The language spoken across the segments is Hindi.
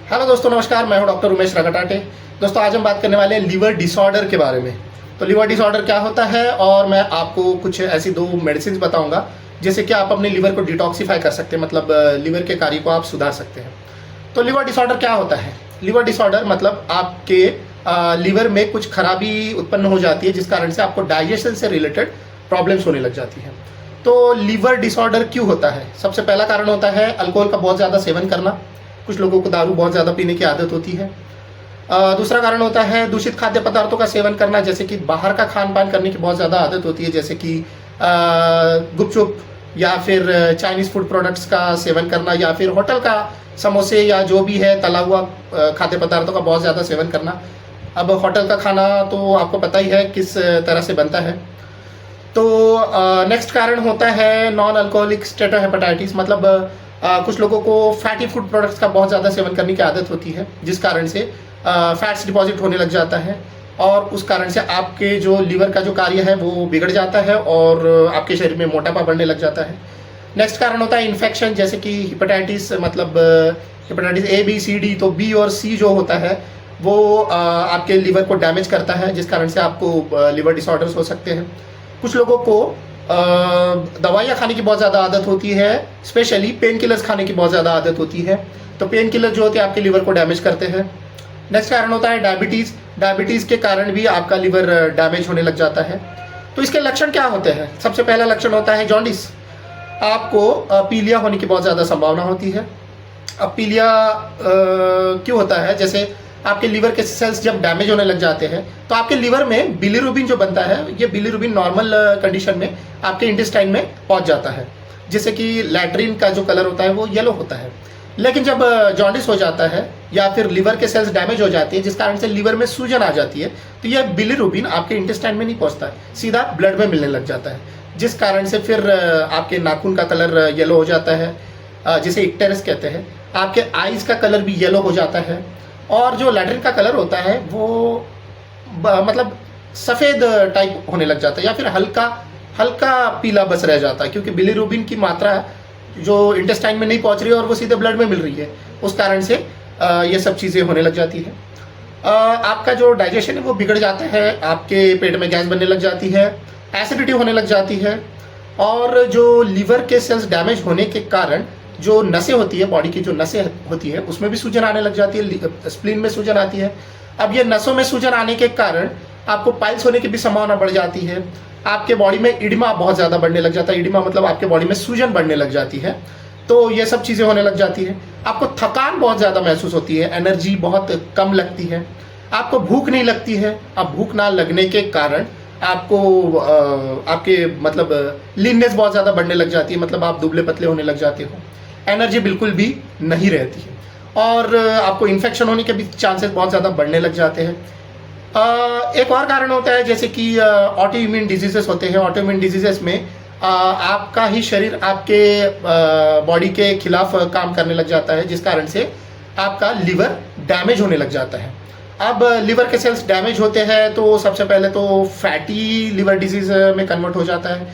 हेलो दोस्तों, नमस्कार। मैं हूं डॉक्टर उमेश रगटाटे। दोस्तों, आज हम बात करने वाले हैं लीवर डिसऑर्डर के बारे में। तो लीवर डिसऑर्डर क्या होता है, और मैं आपको कुछ ऐसी 2 मेडिसिन बताऊंगा जिससे कि आप अपने लीवर को डिटॉक्सिफाई कर सकते हैं, मतलब लीवर के कार्य को आप सुधार सकते हैं। तो लीवर डिसऑर्डर क्या होता है? लीवर डिसऑर्डर मतलब आपके लीवर में कुछ खराबी उत्पन्न हो जाती है, जिस कारण से आपको डाइजेशन से रिलेटेड प्रॉब्लम्स होने लग जाती हैं। तो लीवर डिसऑर्डर क्यों होता है? सबसे पहला कारण होता है अल्कोहल का बहुत ज़्यादा सेवन करना। कुछ लोगों को दारू बहुत ज़्यादा पीने की आदत होती है। दूसरा कारण होता है दूषित खाद्य पदार्थों का सेवन करना, जैसे कि बाहर का खान पान करने की बहुत ज़्यादा आदत होती है, जैसे कि गुपचुप या फिर चाइनीज़ फूड प्रोडक्ट्स का सेवन करना, या फिर होटल का समोसे या जो भी है तला हुआ खाद्य पदार्थों का बहुत ज़्यादा सेवन करना। अब होटल का खाना तो आपको पता ही है किस तरह से बनता है। तो नेक्स्ट कारण होता है नॉन अल्कोहलिक स्टेटोहेपेटाइटिस, मतलब कुछ लोगों को फैटी फूड प्रोडक्ट्स का बहुत ज़्यादा सेवन करने की आदत होती है, जिस कारण से फैट्स डिपॉजिट होने लग जाता है, और उस कारण से आपके जो लीवर का जो कार्य है वो बिगड़ जाता है और आपके शरीर में मोटापा बढ़ने लग जाता है। नेक्स्ट कारण होता है इन्फेक्शन, जैसे कि हेपेटाइटिस, मतलब hepatitis A B C D. तो बी और सी जो होता है वो आपके लीवर को डैमेज करता है, जिस कारण से आपको लीवर डिसऑर्डर्स हो सकते हैं। कुछ लोगों को दवाइयाँ खाने की बहुत ज़्यादा आदत होती है, स्पेशली पेन किलर्स खाने की बहुत ज़्यादा आदत होती है। तो पेन किलर जो होते हैं आपके लीवर को डैमेज करते हैं। नेक्स्ट कारण होता है डायबिटीज़। डायबिटीज़ के कारण भी आपका लीवर डैमेज होने लग जाता है। तो इसके लक्षण क्या होते हैं? सबसे पहला लक्षण होता है जॉन्डिस। आपको पीलिया होने की बहुत ज़्यादा संभावना होती है। अब पीलिया क्यों होता है? जैसे आपके लीवर के सेल्स जब डैमेज होने लग जाते हैं तो आपके लीवर में बिलीरुबिन जो बनता है, ये बिलीरुबिन नॉर्मल कंडीशन में आपके इंटेस्टाइन में पहुंच जाता है, जिससे कि लैट्रिन का जो कलर होता है वो येलो होता है। लेकिन जब जॉन्डिस हो जाता है या फिर लीवर के सेल्स डैमेज हो जाती है, जिस कारण से लीवर में सूजन आ जाती है, तो यह बिलीरुबिन आपके इंटेस्टाइन में नहीं पहुंचता है, सीधा ब्लड में मिलने लग जाता है, जिस कारण से फिर आपके नाखून का कलर येलो हो जाता है, जिसे इक्टेरिस कहते हैं। आपके आईज का कलर भी येलो हो जाता है, और जो लैट्रिन का कलर होता है वो मतलब सफ़ेद टाइप होने लग जाता है, या फिर हल्का हल्का पीला बस रह जाता है, क्योंकि बिलीरुबिन की मात्रा जो इंटेस्टाइन में नहीं पहुंच रही है और वो सीधे ब्लड में मिल रही है, उस कारण से ये सब चीज़ें होने लग जाती है। आपका जो डाइजेशन है वो बिगड़ जाता है, आपके पेट में गैस बनने लग जाती है, एसिडिटी होने लग जाती है, और जो लीवर के सेल्स डैमेज होने के कारण जो नसें होती है, बॉडी की जो नसें होती है उसमें भी सूजन आने लग जाती है, स्प्लीन में सूजन आती है। अब ये नसों में सूजन आने के कारण आपको पाइल्स होने की भी संभावना बढ़ जाती है। आपके बॉडी में इडिमा बहुत ज़्यादा बढ़ने लग जाता है। इडिमा मतलब आपके बॉडी में सूजन बढ़ने लग जाती है। तो ये सब चीज़ें होने लग जाती है। आपको थकान बहुत ज़्यादा महसूस होती है, एनर्जी बहुत कम लगती है, आपको भूख नहीं लगती है। अब भूख ना लगने के कारण आपको आपके मतलब लीननेस बहुत ज़्यादा बढ़ने लग जाती है, मतलब आप दुबले पतले होने लग जाते हो, एनर्जी बिल्कुल भी नहीं रहती है, और आपको इन्फेक्शन होने के भी चांसेस बहुत ज़्यादा बढ़ने लग जाते हैं। एक और कारण होता है जैसे कि ऑटो इम्यून डिजीजेस होते हैं। ऑटो इम्यून डिजीजेस में आपका ही शरीर आपके बॉडी के खिलाफ काम करने लग जाता है, जिस कारण से आपका लीवर डैमेज होने लग जाता है। अब लीवर के सेल्स डैमेज होते हैं तो सबसे पहले तो फैटी लिवर डिजीज में कन्वर्ट हो जाता है,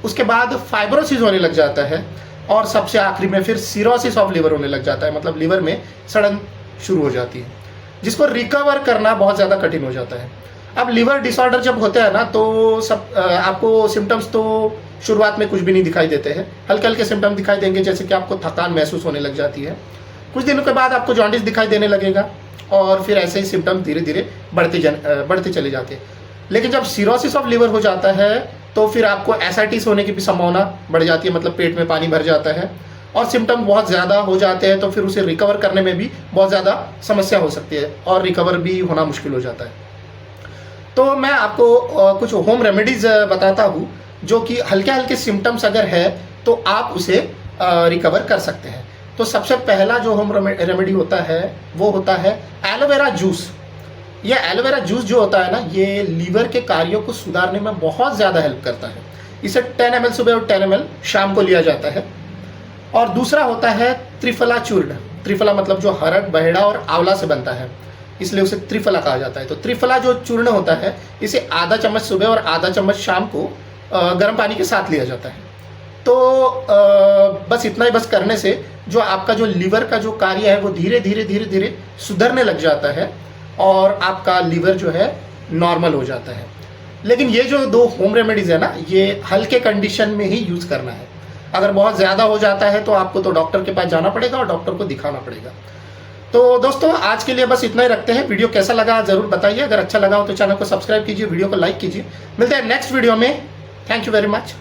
उसके बाद फाइब्रोसिस होने लग जाता है, और सबसे आखिरी में फिर सिरोसिस ऑफ लिवर होने लग जाता है, मतलब लिवर में सड़न शुरू हो जाती है, जिसको रिकवर करना बहुत ज़्यादा कठिन हो जाता है। अब लिवर डिसऑर्डर जब होता है ना, तो सब आपको सिम्टम्स तो शुरुआत में कुछ भी नहीं दिखाई देते हैं, हल्के हल्के सिम्टम्स दिखाई देंगे, जैसे कि आपको थकान महसूस होने लग जाती है। कुछ दिनों के बाद आपको जॉन्डिस दिखाई देने लगेगा, और फिर ऐसे ही सिम्टम्स धीरे धीरे बढ़ते चले जाते हैं। लेकिन जब सिरोसिस ऑफ लिवर हो जाता है तो फिर आपको एसाइटिस होने की भी संभावना बढ़ जाती है, मतलब पेट में पानी भर जाता है, और सिम्टम बहुत ज़्यादा हो जाते हैं, तो फिर उसे रिकवर करने में भी बहुत ज़्यादा समस्या हो सकती है, और रिकवर भी होना मुश्किल हो जाता है। तो मैं आपको कुछ होम रेमेडीज़ बताता हूँ, जो कि हल्के हल्के सिम्टम्स अगर है तो आप उसे रिकवर कर सकते हैं। तो सबसे पहला जो होम रेमेडी होता है वो होता है एलोवेरा जूस। ये एलोवेरा जूस जो होता है ना, ये लीवर के कार्यों को सुधारने में बहुत ज़्यादा हेल्प करता है। इसे 10 ml सुबह और 10 ml शाम को लिया जाता है। और दूसरा होता है त्रिफला चूर्ण। त्रिफला मतलब जो हरड़, बहेड़ा और आंवला से बनता है, इसलिए उसे त्रिफला कहा जाता है। तो त्रिफला जो चूर्ण होता है, इसे आधा चम्मच सुबह और आधा चम्मच शाम को गर्म पानी के साथ लिया जाता है। तो बस इतना ही बस करने से जो आपका जो लीवर का जो कार्य है वो धीरे धीरे धीरे धीरे सुधरने लग जाता है और आपका लीवर जो है नॉर्मल हो जाता है। लेकिन ये जो 2 होम रेमेडीज़ है ना, ये हल्के कंडीशन में ही यूज़ करना है। अगर बहुत ज़्यादा हो जाता है तो आपको तो डॉक्टर के पास जाना पड़ेगा और डॉक्टर को दिखाना पड़ेगा। तो दोस्तों आज के लिए बस इतना ही रखते हैं। वीडियो कैसा लगा ज़रूर बताइए। अगर अच्छा लगा हो तो चैनल को सब्सक्राइब कीजिए, वीडियो को लाइक कीजिए। मिलते हैं नेक्स्ट वीडियो में। Thank you very much.